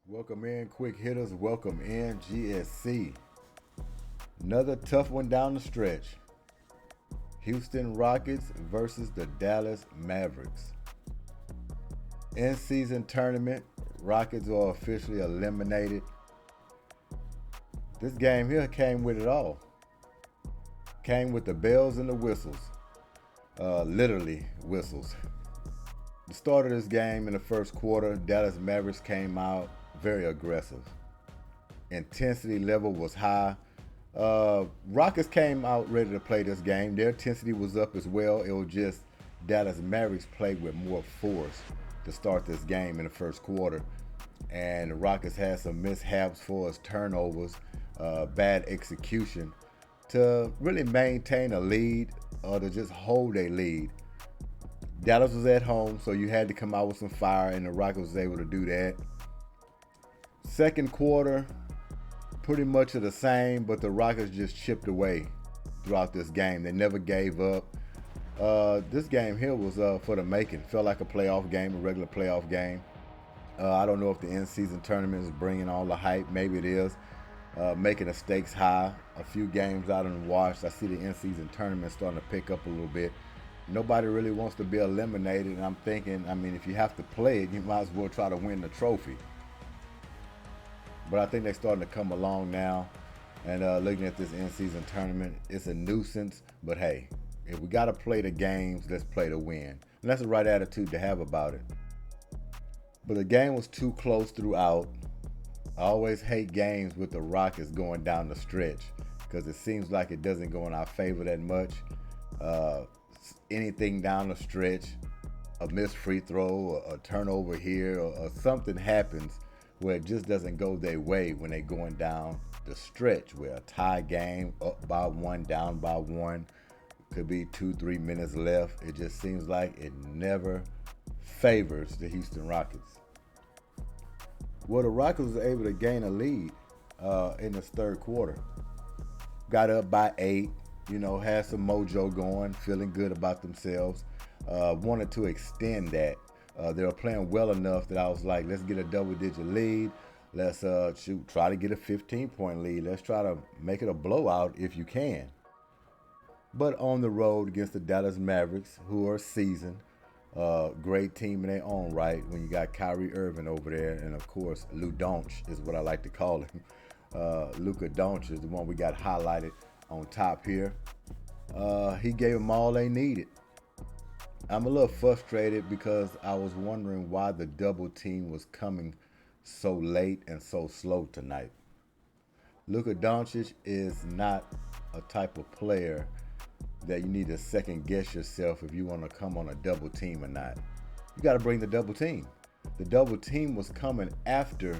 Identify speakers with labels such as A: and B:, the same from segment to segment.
A: Welcome in, quick hitters. Welcome in, GSC. Another tough one down the stretch. Houston Rockets versus the Dallas Mavericks. In-season tournament, Rockets are officially eliminated. This game here came with it all. Came with the bells and the whistles. Literally whistles. The start of this game in the first quarter, Dallas Mavericks came out very aggressive. Intensity level was high. Rockets came out ready to play this game. Their intensity was up as well. It was just Dallas Mavericks played with more force to start this game in the first quarter. And the Rockets had some mishaps for us, turnovers, bad execution to really maintain a lead or to just hold a lead. Dallas was at home, so you had to come out with some fire, and the Rockets was able to do that. Second quarter, pretty much of the same, but the Rockets just chipped away throughout this game. They never gave up. This game here was for the making. Felt like a playoff game, a regular playoff game. I don't know if the in-season tournament is bringing all the hype. Maybe it is. Making the stakes high. A few games I done watched. I see the in-season tournament starting to pick up a little bit. Nobody really wants to be eliminated, and I'm thinking, if you have to play it, you might as well try to win the trophy. But I think they're starting to come along now. And looking at this in-season tournament, it's a nuisance. But hey, if we got to play the games, let's play to win. And that's the right attitude to have about it. But the game was too close throughout. I always hate games with the Rockets going down the stretch because it seems like it doesn't go in our favor that much. Anything down the stretch, a missed free throw, a turnover here, or something happens where it just doesn't go their way when they're going down the stretch, where a tie game, up by one, down by one, could be 2-3 minutes left. It just seems like it never favors the Houston Rockets. Well, the Rockets was able to gain a lead in this third quarter. Got up by 8, had some mojo going, feeling good about themselves. Wanted to extend that. They were playing well enough that I was like, let's get a double-digit lead. Let's try to get a 15-point lead. Let's try to make it a blowout if you can. But on the road against the Dallas Mavericks, who are seasoned, great team in their own right. When you got Kyrie Irving over there, and of course Lou Doncic is what I like to call him. Luka Doncic is the one we got highlighted on top here. He gave them all they needed. I'm a little frustrated because I was wondering why the double team was coming so late and so slow tonight. Luka Doncic is not a type of player that you need to second guess yourself if you want to come on a double team or not. You got to bring the double team. The double team was coming after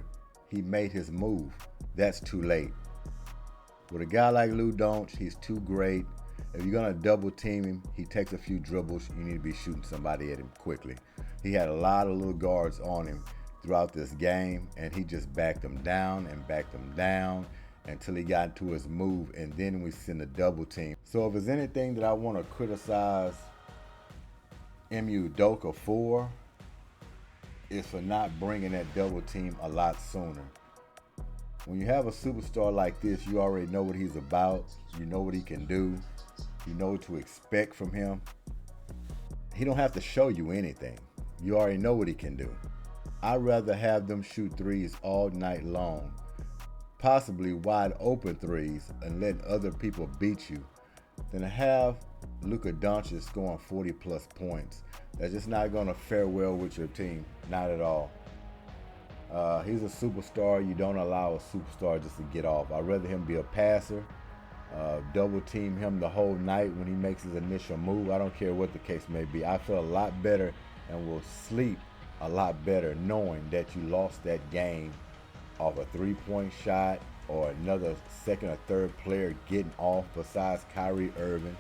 A: he made his move. That's too late. With a guy like Lou Doncic, he's too great. If you're going to double team him, he takes a few dribbles. You need to be shooting somebody at him quickly. He had a lot of little guards on him throughout this game, and he just backed them down and backed them down until he got into his move, and then we send a double team. So if there's anything that I want to criticize MU Doka for, is for not bringing that double team a lot sooner. When you have a superstar like this, you already know what he's about. You know what he can do. You know what to expect from him. He don't have to show you anything. You already know what he can do. I'd rather have them shoot threes all night long, possibly wide open threes, and let other people beat you, than to have Luka Doncic scoring 40-plus points. That's just not going to fare well with your team. Not at all. He's a superstar. You don't allow a superstar just to get off. I'd rather him be a passer. Double team him the whole night when he makes his initial move. I don't care what the case may be. I feel a lot better and will sleep a lot better knowing that you lost that game off a three-point shot or another second or third player getting off besides Kyrie Irving.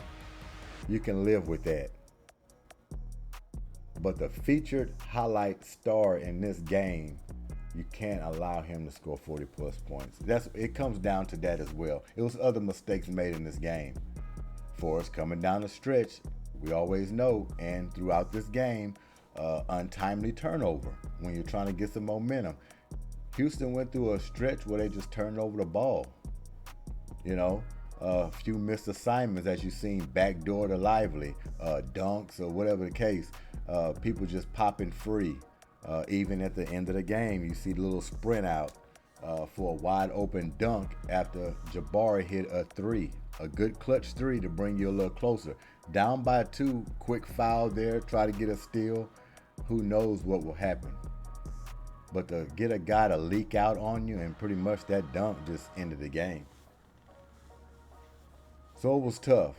A: You can live with that. But the featured highlight star in this game, you can't allow him to score 40-plus points. It comes down to that as well. It was other mistakes made in this game. For us coming down the stretch, we always know, and throughout this game, untimely turnover when you're trying to get some momentum. Houston went through a stretch where they just turned over the ball. You know, a few missed assignments, as you've seen, backdoor to Lively, dunks or whatever the case. People just popping free. Even at the end of the game, you see the little sprint out for a wide open dunk after Jabari hit a three. A good clutch three to bring you a little closer. Down by 2, quick foul there, try to get a steal. Who knows what will happen. But to get a guy to leak out on you, and pretty much that dunk just ended the game. So it was tough.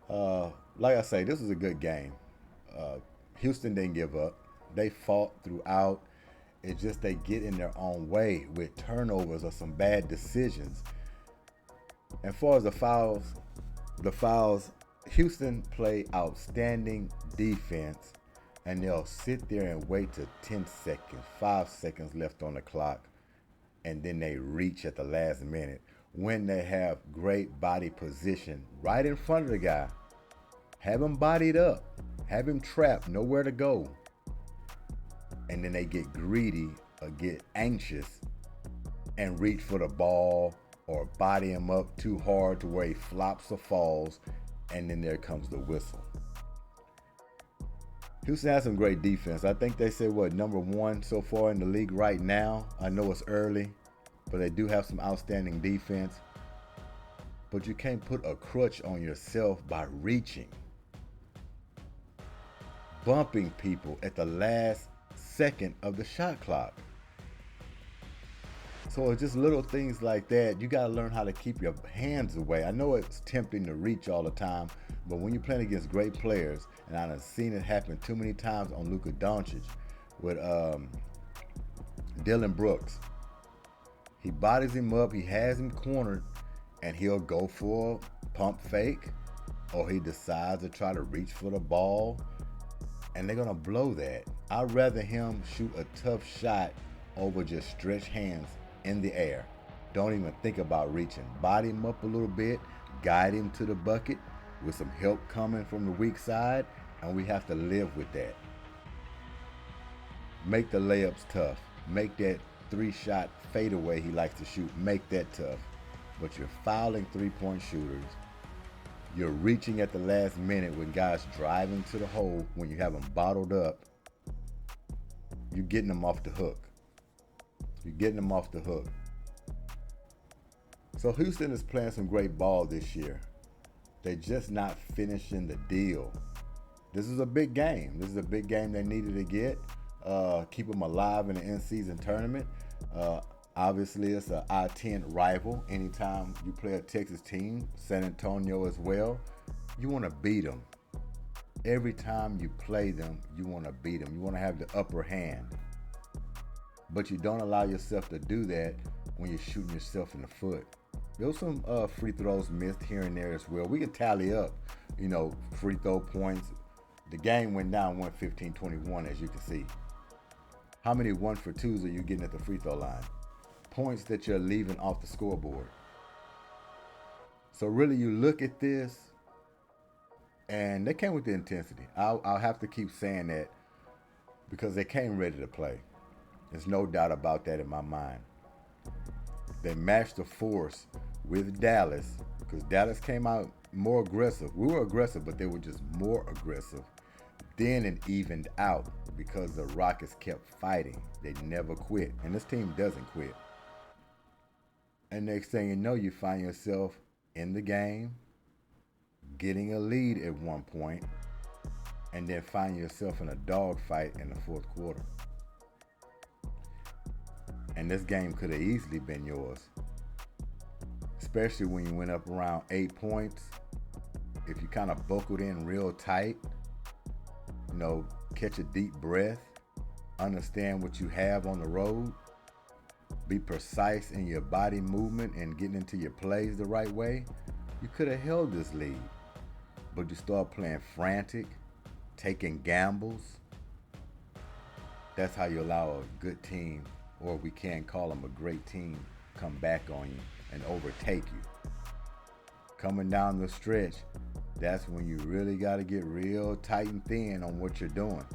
A: Like I say, this was a good game. Houston didn't give up. They fought throughout. It's just they get in their own way with turnovers or some bad decisions. And as far as the fouls, Houston play outstanding defense, and they'll sit there and wait till 10 seconds, 5 seconds left on the clock, and then they reach at the last minute when they have great body position right in front of the guy. Have him bodied up, have him trapped, nowhere to go. And then they get greedy or get anxious and reach for the ball or body him up too hard to where he flops or falls, and then there comes the whistle. Houston has some great defense. I think they say, number 1 so far in the league right now. I know it's early, but they do have some outstanding defense. But you can't put a crutch on yourself by reaching, bumping people at the last second of the shot clock. So it's just little things like that. You got to learn how to keep your hands away. I know it's tempting to reach all the time, but when you're playing against great players, and I've seen it happen too many times on Luka Doncic with Dylan Brooks. He bodies him up, he has him cornered, and he'll go for a pump fake, or he decides to try to reach for the ball, and they're going to blow that. I'd rather him shoot a tough shot over just stretched hands in the air. Don't even think about reaching. Body him up a little bit, guide him to the bucket with some help coming from the weak side, and we have to live with that. Make the layups tough. Make that 3-shot fadeaway he likes to shoot, make that tough. But you're fouling 3-point shooters. You're reaching at the last minute when guys driving to the hole when you have them bottled up. You're getting them off the hook. You're getting them off the hook. So Houston is playing some great ball this year. They're just not finishing the deal. This is a big game. This is a big game they needed to get. Keep them alive in the in-season tournament. Obviously, it's an I-10 rival. Anytime you play a Texas team, San Antonio as well, you want to beat them. Every time you play them, you want to beat them. You want to have the upper hand. But you don't allow yourself to do that when you're shooting yourself in the foot. There was some free throws missed here and there as well. We can tally up, free throw points. The game went down 115-21, as you can see. How many 1-for-2s are you getting at the free throw line? Points that you're leaving off the scoreboard. So really, you look at this, and they came with the intensity. I'll have to keep saying that because they came ready to play. There's no doubt about that in my mind. They matched the force with Dallas because Dallas came out more aggressive. We were aggressive, but they were just more aggressive. Then it evened out because the Rockets kept fighting. They never quit, and this team doesn't quit. And next thing you know, you find yourself in the game, getting a lead at one point, and then find yourself in a dogfight in the fourth quarter. And this game could have easily been yours, especially when you went up around 8 points. If you kind of buckled in real tight, catch a deep breath, understand what you have on the road, be precise in your body movement and getting into your plays the right way, you could have held this lead. But you start playing frantic, taking gambles. That's how you allow a good team, or we can call them a great team, come back on you and overtake you. Coming down the stretch, that's when you really got to get real tight and thin on what you're doing.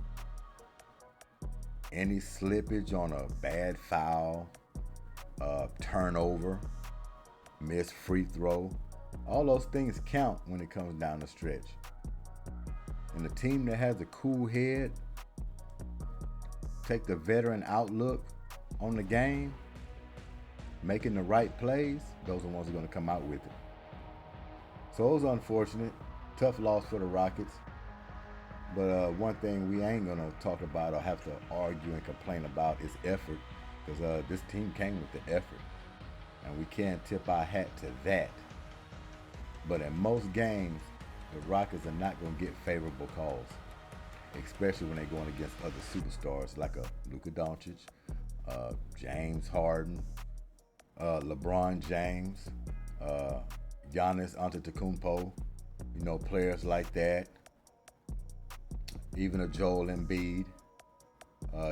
A: any slippage on a bad foul, turnover, missed free throw, all those things count when it comes down the stretch. And the team that has a cool head, take the veteran outlook on the game, making the right plays, those are the ones who are going to come out with it. So it was unfortunate. Tough loss for the Rockets. But one thing we ain't going to talk about or have to argue and complain about is effort, because this team came with the effort. And we can't tip our hat to that. But in most games, the Rockets are not going to get favorable calls, especially when they're going against other superstars like Luka Doncic, James Harden, LeBron James, Giannis Antetokounmpo, players like that. Even a Joel Embiid,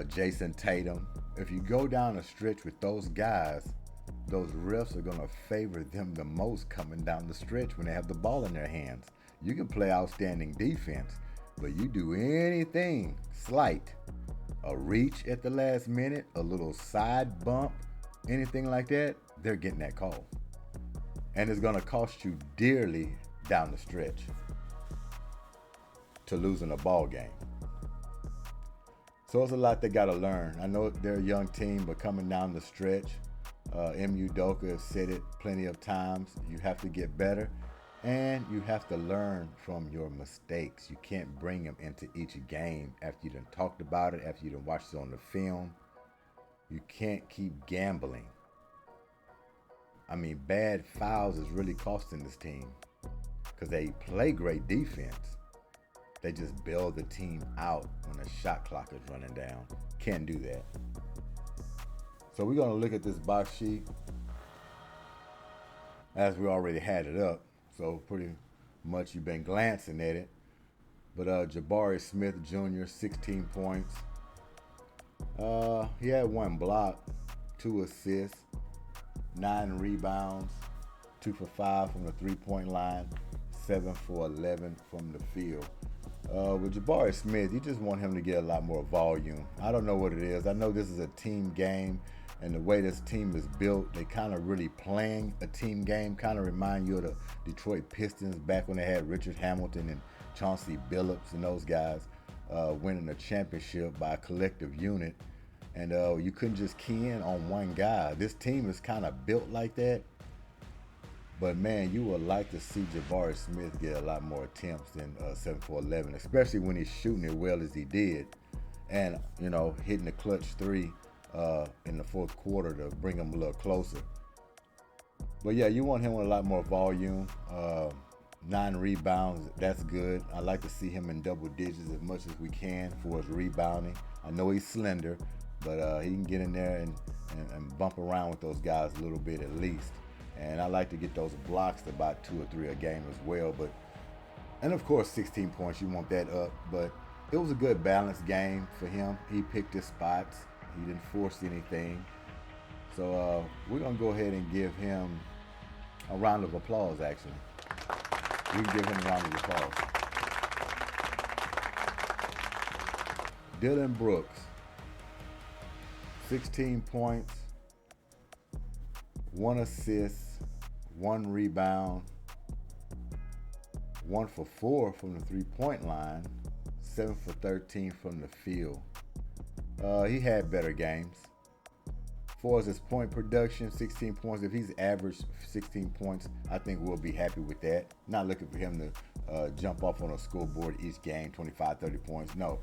A: Jason Tatum. If you go down a stretch with those guys, those refs are going to favor them the most coming down the stretch when they have the ball in their hands. You can play outstanding defense, but you do anything slight, a reach at the last minute, a little side bump, anything like that, they're getting that call. And it's going to cost you dearly down the stretch to losing a ball game. So it's a lot they got to learn. I know they're a young team, but coming down the stretch, M.U. Doka has said it plenty of times, you have to get better and you have to learn from your mistakes. You can't bring them into each game after you done talked about it, after you done watched it on the film. You can't keep gambling. I mean, bad fouls is really costing this team because they play great defense. They just bail the team out when the shot clock is running down. Can't do that. So we're going to look at this box sheet as we already had it up. So pretty much you've been glancing at it. But Jabari Smith Jr., 16 points. He had 1 block, 2 assists, 9 rebounds, 2 for 5 from the three-point line, 7 for 11 from the field. With Jabari Smith, you just want him to get a lot more volume. I don't know what it is. I know this is a team game, and the way this team is built, they kind of really playing a team game. Kind of remind you of the Detroit Pistons back when they had Richard Hamilton and Chauncey Billups and those guys winning a championship by a collective unit. And you couldn't just key in on one guy. This team is kind of built like that. But, man, you would like to see Jabari Smith get a lot more attempts than 7 for 11, especially when he's shooting it well as he did. And, hitting the clutch 3 in the fourth quarter to bring him a little closer. But, yeah, you want him with a lot more volume. 9 rebounds, that's good. I like to see him in double digits as much as we can for his rebounding. I know he's slender, but he can get in there and bump around with those guys a little bit at least. And I like to get those blocks to about 2 or 3 a game as well. And of course, 16 points, you want that up. But it was a good balanced game for him. He picked his spots. He didn't force anything. So we're going to go ahead and give him a round of applause, actually. We can give him a round of applause. Dylan Brooks, 16 points, 1 assist, 1 rebound, 1 for 4 from the three-point line, 7 for 13 from the field. He had better games. As far as his point production, 16 points. If he's averaged 16 points, I think we'll be happy with that. Not looking for him to jump off on a scoreboard each game, 25, 30 points. No.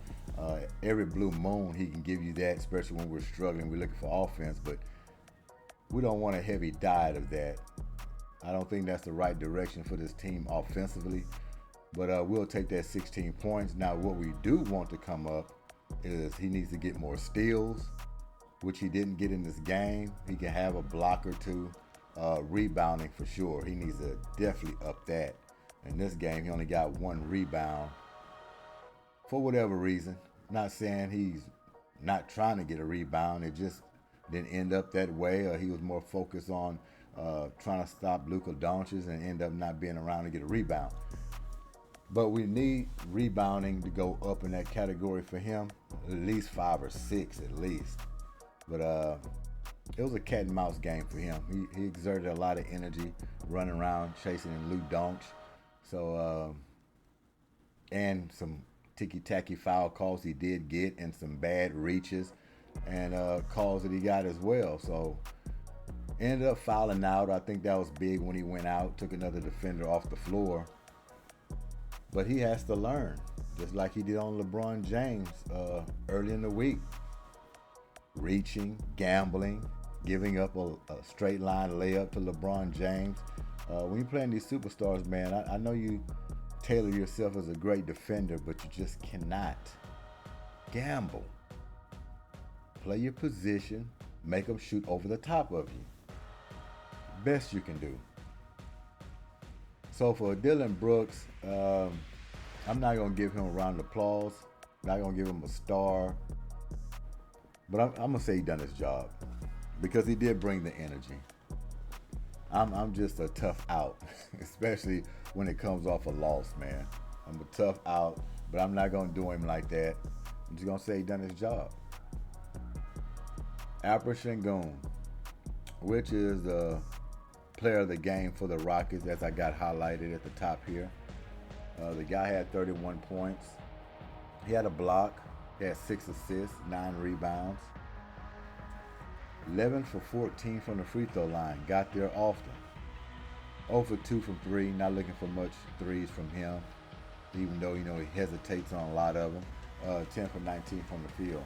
A: Every blue moon, he can give you that, especially when we're struggling. We're looking for offense, but we don't want a heavy diet of that. I don't think that's the right direction for this team offensively, but we'll take that 16 points. Now, what we do want to come up is he needs to get more steals, which he didn't get in this game. He can have a block or 2, rebounding for sure. He needs to definitely up that. In this game, he only got 1 rebound for whatever reason. Not saying he's not trying to get a rebound. It just didn't end up that way, or he was more focused on trying to stop Luka Doncic and end up not being around to get a rebound. But we need rebounding to go up in that category for him, at least 5 or 6 at least. But it was a cat and mouse game for him. He exerted a lot of energy running around chasing in Luke Doncic. So and some ticky-tacky foul calls he did get, and some bad reaches and calls that he got as well. So ended up fouling out. I think that was big when he went out, took another defender off the floor. But he has to learn, just like he did on LeBron James early in the week. Reaching, gambling, giving up a straight line layup to LeBron James. When you're playing these superstars, man, I know you tailor yourself as a great defender, but you just cannot gamble. Play your position, make them shoot over the top of you. Best you can do. So for Dylan Brooks, I'm not going to give him a round of applause. Not going to give him a star. But I'm going to say he done his job because he did bring the energy. I'm just a tough out, especially when it comes off a loss, man. I'm a tough out, but I'm not going to do him like that. I'm just going to say he done his job. Alperen Sengun, which is the player of the game for the Rockets, as I got highlighted at the top here. The guy had 31 points. He had a block. He had 6 assists, 9 rebounds. 11 for 14 from the free throw line. Got there often. 0 for 2 from 3. Not looking for much threes from him, even though, he hesitates on a lot of them. 10 for 19 from the field.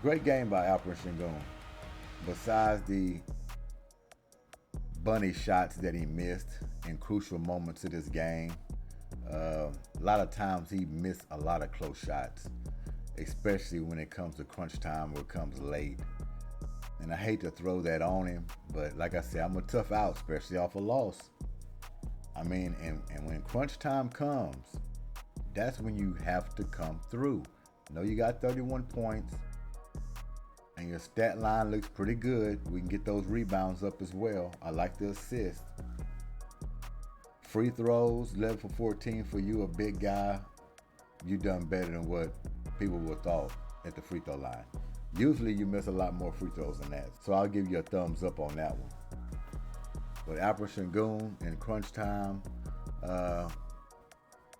A: Great game by Alperen Sengun. Besides the bunny shots that he missed in crucial moments of this game, a lot of times he missed a lot of close shots, especially when it comes to crunch time or it comes late. And I hate to throw that on him, but like I said, I'm a tough out, especially off a loss. I mean, and when crunch time comes, that's when you have to come through. I know you got 31 points, and your stat line looks pretty good. We can get those rebounds up as well. I like the assist. Free throws, 11 for 14 for you, a big guy. You done better than what people would have thought at the free throw line. Usually you miss a lot more free throws than that. So I'll give you a thumbs up on that one. But Alperen Sengun in crunch time, I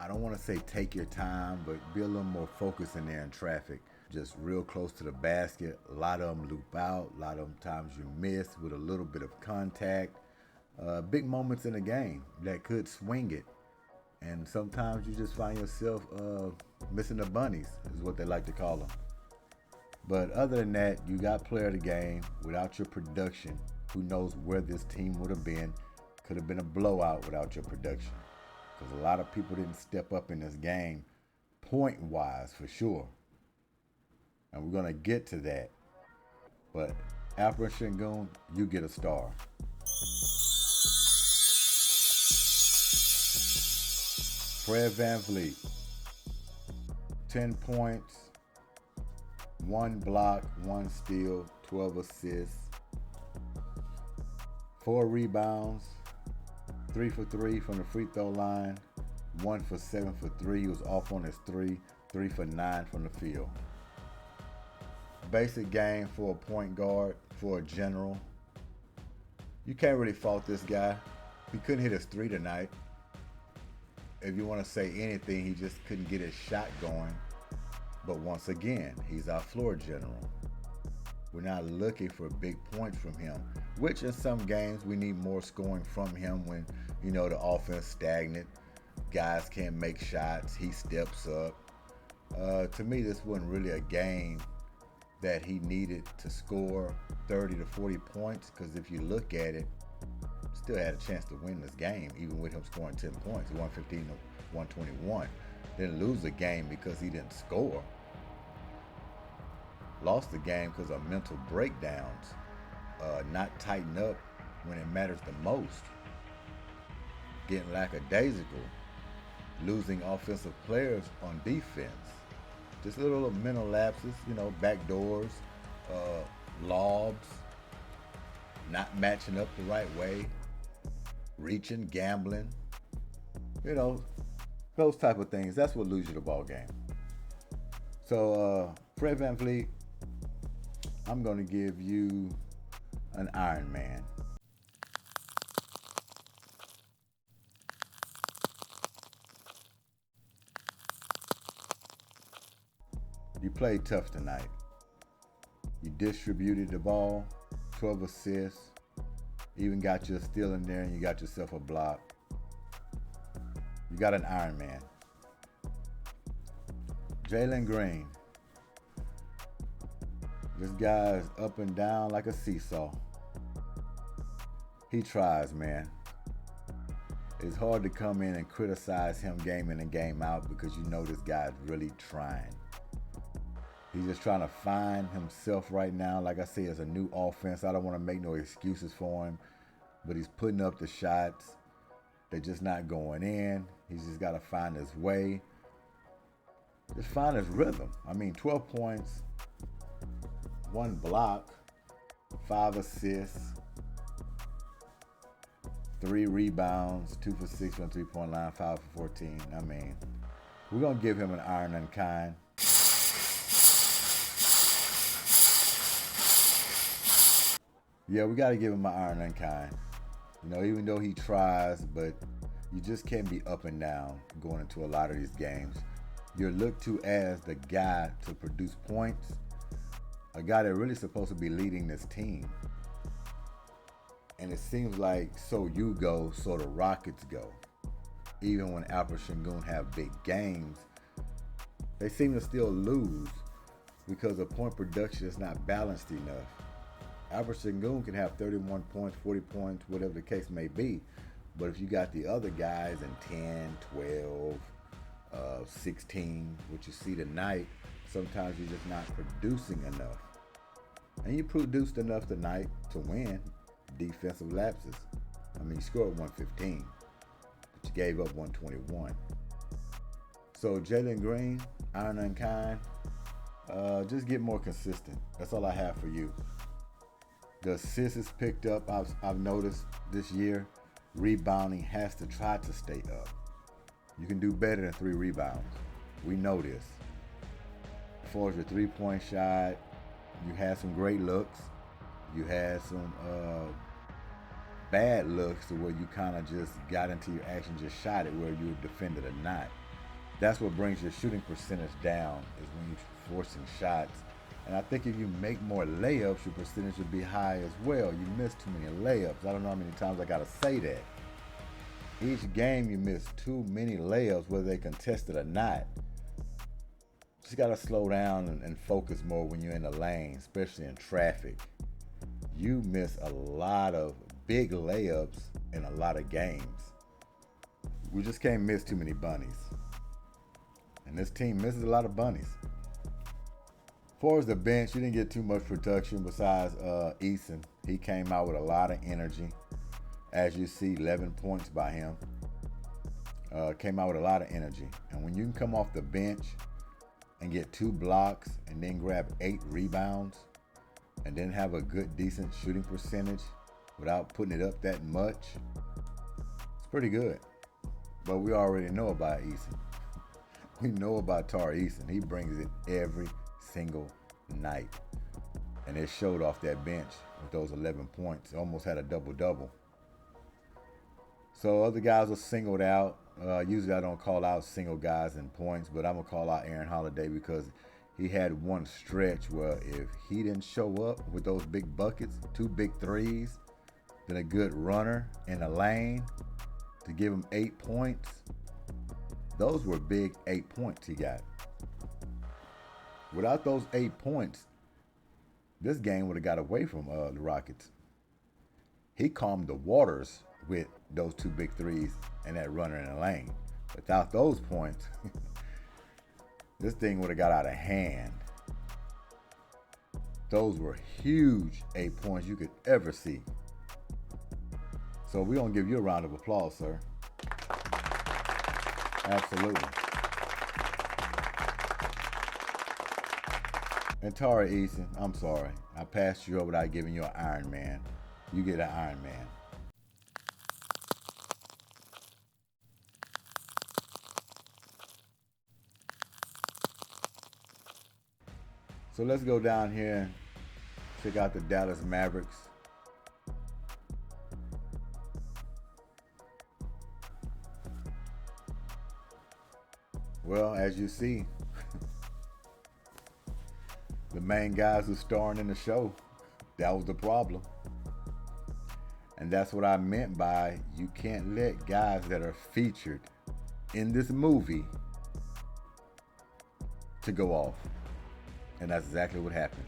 A: don't want to say take your time, but be a little more focused in there in traffic. Just real close to the basket. A lot of them loop out. A lot of them times you miss with a little bit of contact. Big moments in the game that could swing it. And sometimes you just find yourself missing the bunnies, is what they like to call them. But other than that, you got player of the game. Without your production, who knows where this team would have been. Could have been a blowout without your production. Because a lot of people didn't step up in this game, point-wise for sure. And we're going to get to that. But Alperen Sengun, you get a star. Fred VanVleet, 10 points, 1 block, 1 steal, 12 assists, 4 rebounds, 3 for 3 from the free throw line, 1 for 7 for 3. He was off on his 3 for 9 from the field. Basic game for a point guard, for a general. You can't really fault this guy. He couldn't hit his 3 tonight. If you want to say anything, he just couldn't get his shot going. But once again, he's our floor general. We're not looking for big points from him, which in some games we need more scoring from him when, the offense stagnant. Guys can't make shots. He steps up. To me, this wasn't really a game that he needed to score 30 to 40 points, because if you look at it, still had a chance to win this game, even with him scoring 10 points, 115 to 121. Didn't lose the game because he didn't score. Lost the game because of mental breakdowns, not tighten up when it matters the most, getting lackadaisical, losing offensive players on defense. Just little mental lapses, backdoors, lobs, not matching up the right way, reaching, gambling. You know, those type of things. That's what loses you the ball game. So, Fred VanVleet, I'm going to give you an Iron Man. You played tough tonight. You distributed the ball, 12 assists, even got you a steal in there, and you got yourself a block. You got an Iron Man. Jalen Green. This guy's up and down like a seesaw. He tries, man. It's hard to come in and criticize him game in and game out because you know this guy's really trying. He's just trying to find himself right now. Like I say, it's a new offense. I don't want to make no excuses for him, but he's putting up the shots. They're just not going in. He's just got to find his way. Just find his rhythm. I mean, 12 points, 1 block, 5 assists, 3 rebounds, 2 for 6 from the 3-point line, 5 for 14. I mean, we're going to give him an Iron Unkind. Yeah, we got to give him an Iron Unkind. You know, even though he tries, but you just can't be up and down going into a lot of these games. You're looked to as the guy to produce points, a guy that really supposed to be leading this team. And it seems like so you go, so the Rockets go. Even when Alperen Sengun have big games, they seem to still lose because the point production is not balanced enough. Alperen Sengun can have 31 points, 40 points, whatever the case may be. But if you got the other guys in 10, 12, 16, what you see tonight, sometimes you're just not producing enough. And you produced enough tonight to win. Defensive lapses. I mean, you scored 115, but you gave up 121. So Jalen Green, Iron Unkind, just get more consistent. That's all I have for you. The assists is picked up. I've noticed this year. Rebounding has to try to stay up. You can do better than 3 rebounds. We know this. As far as your 3-point shot, you had some great looks. You had some bad looks to where you kind of just got into your action, just shot it where you defended or not. That's what brings your shooting percentage down, is when you're forcing shots. And I think if you make more layups, your percentage would be high as well. You miss too many layups. I don't know how many times I got to say that. Each game you miss too many layups, whether they contested or not. Just got to slow down and focus more when you're in the lane, especially in traffic. You miss a lot of big layups in a lot of games. We just can't miss too many bunnies. And this team misses a lot of bunnies. As far as the bench, you didn't get too much production besides Eason. He came out with a lot of energy. As you see, 11 points by him. Came out with a lot of energy. And when you can come off the bench and get 2 blocks and then grab 8 rebounds and then have a good, decent shooting percentage without putting it up that much, it's pretty good. But we already know about Eason. We know about Tar Eason. He brings it every single night. And it showed off that bench with those 11 points. Almost had a double-double. So other guys were singled out. Usually I don't call out single guys in points, but I'm going to call out Aaron Holiday because he had one stretch where if he didn't show up with those big buckets, 2 big threes, then a good runner in the lane to give him 8 points, those were big 8 points he got. Without those 8 points, this game would have got away from the Rockets. He calmed the waters with those 2 big threes and that runner in the lane. Without those points, this thing would have got out of hand. Those were huge 8 points you could ever see. So we're going to give you a round of applause, sir. Absolutely. And Tari Eason, I'm sorry. I passed you over without giving you an Iron Man. You get an Iron Man. So let's go down here and check out the Dallas Mavericks. Well, as you see, the main guys who's starring in the show, that was the problem. And that's what I meant by you can't let guys that are featured in this movie to go off. And that's exactly what happened.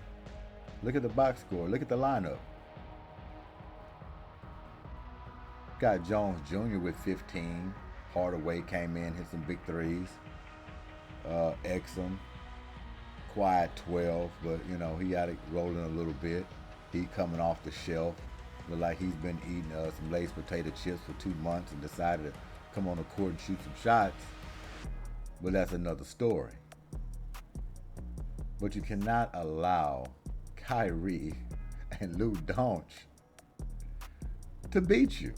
A: Look at the box score. Look at the lineup. Got Jones Jr. with 15. Hardaway came in, hit some big threes. Exum, quiet 12, but you know, he got it rolling a little bit. He coming off the shelf. Look like he's been eating some Lay's potato chips for 2 months and decided to come on the court and shoot some shots. But that's another story. But you cannot allow Kyrie and Lou Doncic to beat you.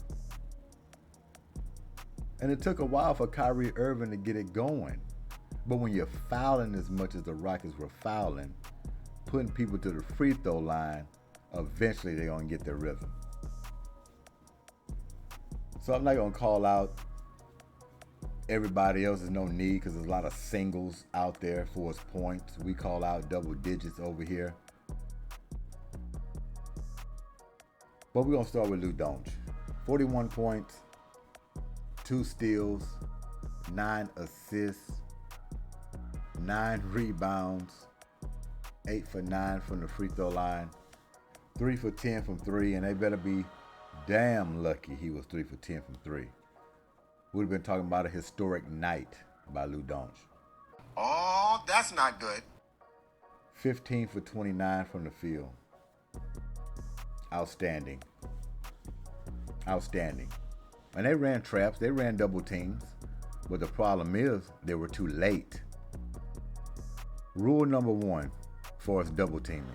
A: And it took a while for Kyrie Irving to get it going. But when you're fouling as much as the Rockets were fouling, putting people to the free throw line, eventually they're going to get their rhythm. So I'm not going to call out everybody else. There's no need because there's a lot of singles out there for his points. We call out double digits over here. But we're going to start with Lou Doncic. 41 points, 2 steals, 9 assists, 9 rebounds, 8 for 9 from the free throw line, 3 for 10 from 3, and they better be damn lucky he was 3 for 10 from 3. We'd have been talking about a historic night by Lou Doncic.
B: Oh, that's not good.
A: 15 for 29 from the field. Outstanding. Outstanding. And they ran traps, they ran double teams, but the problem is they were too late. Rule number 1 for us double teaming.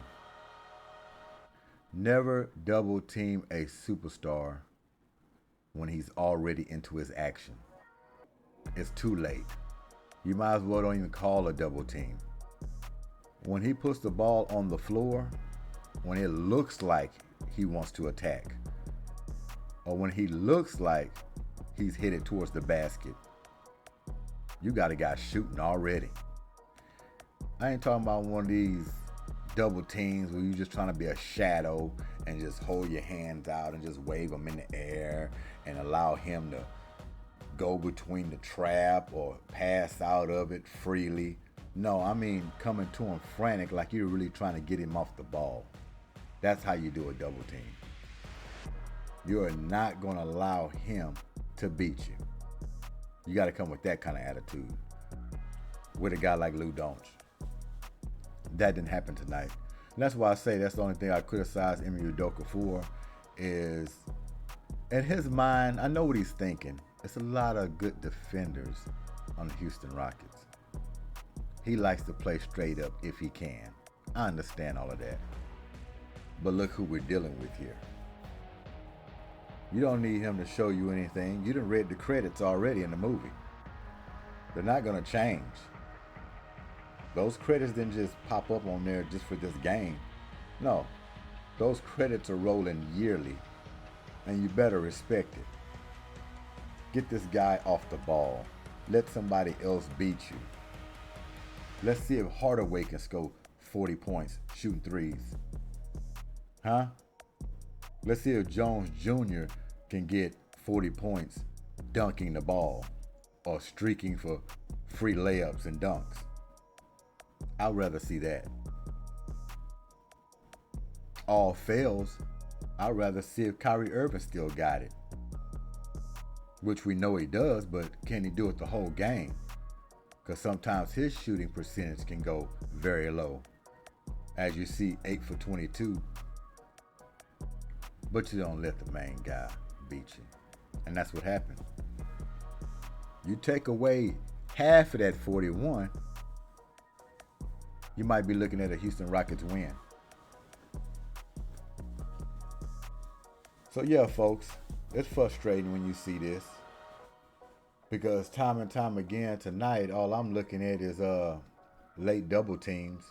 A: Never double team a superstar when he's already into his action. It's too late. You might as well don't even call a double team. When he puts the ball on the floor, when it looks like he wants to attack, or when he looks like he's headed towards the basket, you got a guy shooting already. I ain't talking about one of these double teams where you're just trying to be a shadow and just hold your hands out and just wave them in the air and allow him to go between the trap or pass out of it freely. No, I mean coming to him frantic like you're really trying to get him off the ball. That's how you do a double team. You are not going to allow him to beat you. You got to come with that kind of attitude with a guy like Lou Doncic. That didn't happen tonight. And that's why I say that's the only thing I criticize Ime Udoka for is, in his mind, I know what he's thinking. It's a lot of good defenders on the Houston Rockets. He likes to play straight up if he can. I understand all of that. But look who we're dealing with here. You don't need him to show you anything. You done read the credits already in the movie. They're not going to change. Those credits didn't just pop up on there just for this game. No, those credits are rolling yearly, and you better respect it. Get this guy off the ball. Let somebody else beat you. Let's see if Hardaway can score 40 points shooting threes. Huh? Let's see if Jones Jr. can get 40 points dunking the ball or streaking for free layups and dunks. I'd rather see that. All fails, I'd rather see if Kyrie Irving still got it. Which we know he does, but can he do it the whole game? Because sometimes his shooting percentage can go very low. As you see, 8 for 22. But you don't let the main guy beat you. And that's what happened. You take away half of that 41, you might be looking at a Houston Rockets win. So yeah, folks, it's frustrating when you see this. Because time and time again tonight, all I'm looking at is late double teams.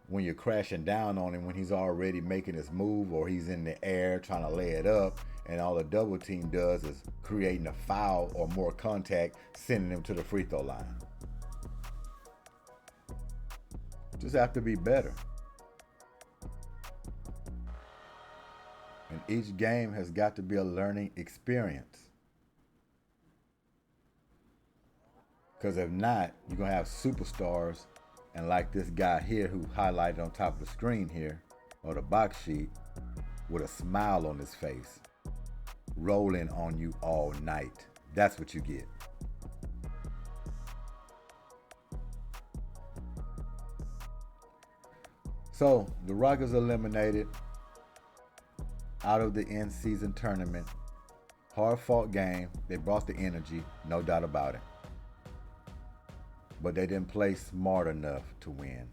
A: when you're crashing down on him when he's already making his move or he's in the air trying to lay it up, and all the double team does is creating a foul or more contact, sending him to the free throw line. Just have to be better. And each game has got to be a learning experience. Because if not, you're going to have superstars, and like this guy here who highlighted on top of the screen here, or the box sheet, with a smile on his face, rolling on you all night. That's what you get. So, the Rockets eliminated out of the in-season tournament. Hard-fought game. They brought the energy, no doubt about it. But they didn't play smart enough to win.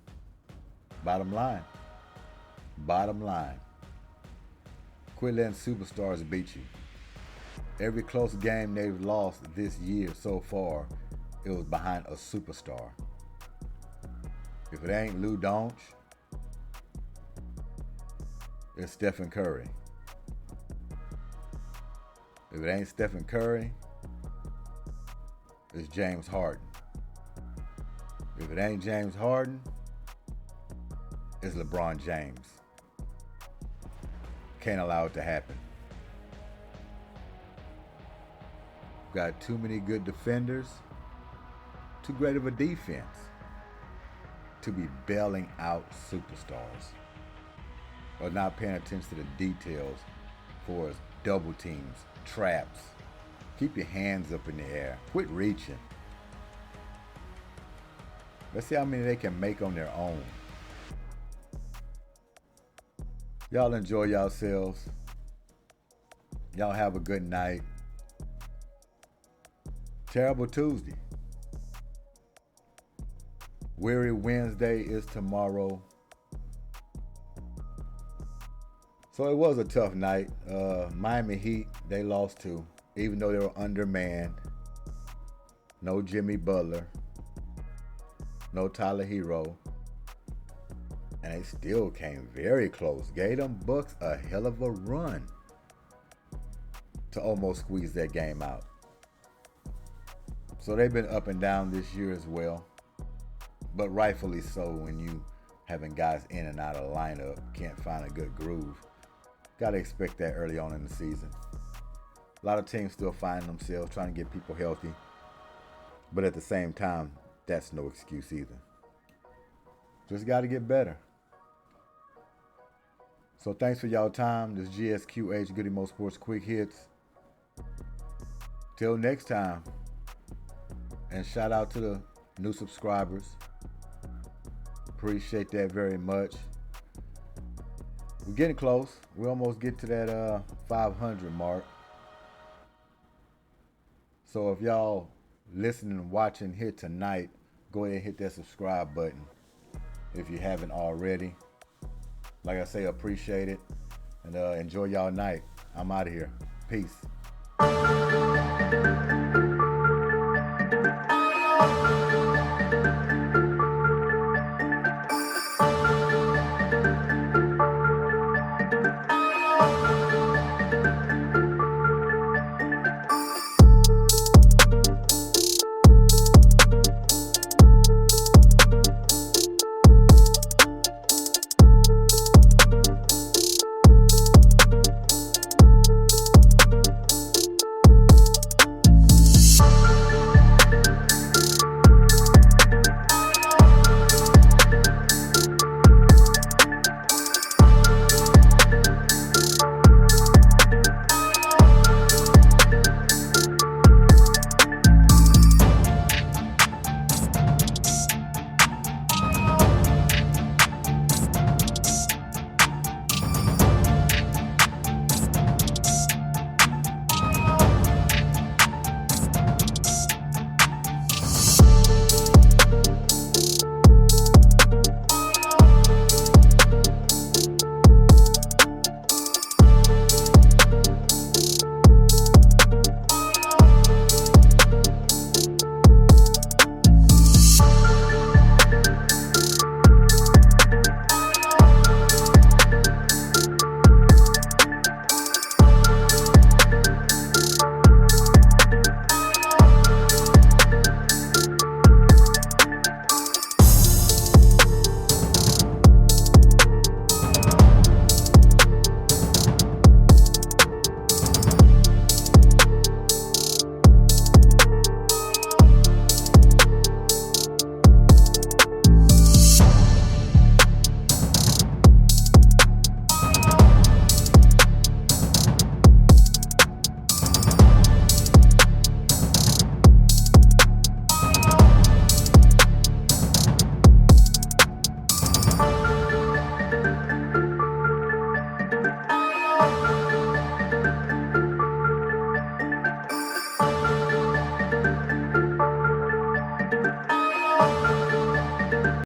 A: Bottom line. Quit letting superstars beat you. Every close game they've lost this year so far, it was behind a superstar. If it ain't Lou Doncic, it's Stephen Curry. If it ain't Stephen Curry, it's James Harden. If it ain't James Harden, it's LeBron James. Can't allow it to happen. Got too many good defenders, too great of a defense to be bailing out superstars or not paying attention to the details for double teams, traps. Keep your hands up in the air. Quit reaching. Let's see how many they can make on their own. Y'all enjoy yourselves. Y'all have a good night. Terrible Tuesday. Weary Wednesday is tomorrow. So it was a tough night. Miami Heat, they lost too, even though they were undermanned. No Jimmy Butler. No Tyler Hero. And they still came very close. Gave them Bucks a hell of a run to almost squeeze that game out. So they've been up and down this year as well. But rightfully so when you having guys in and out of the lineup, can't find a good groove. Got to expect that early on in the season. A lot of teams still find themselves trying to get people healthy. But at the same time, that's no excuse either. Just got to get better. So thanks for y'all time. This G.S.Q.H. Goodymo Sports Quick Hits. Till next time. And shout out to the new subscribers. Appreciate that very much. We're getting close. We almost get to that 500 mark. So if y'all listening and watching here tonight, go ahead and hit that subscribe button if you haven't already. Like I say, appreciate it. And enjoy y'all night. I'm out of here. Peace.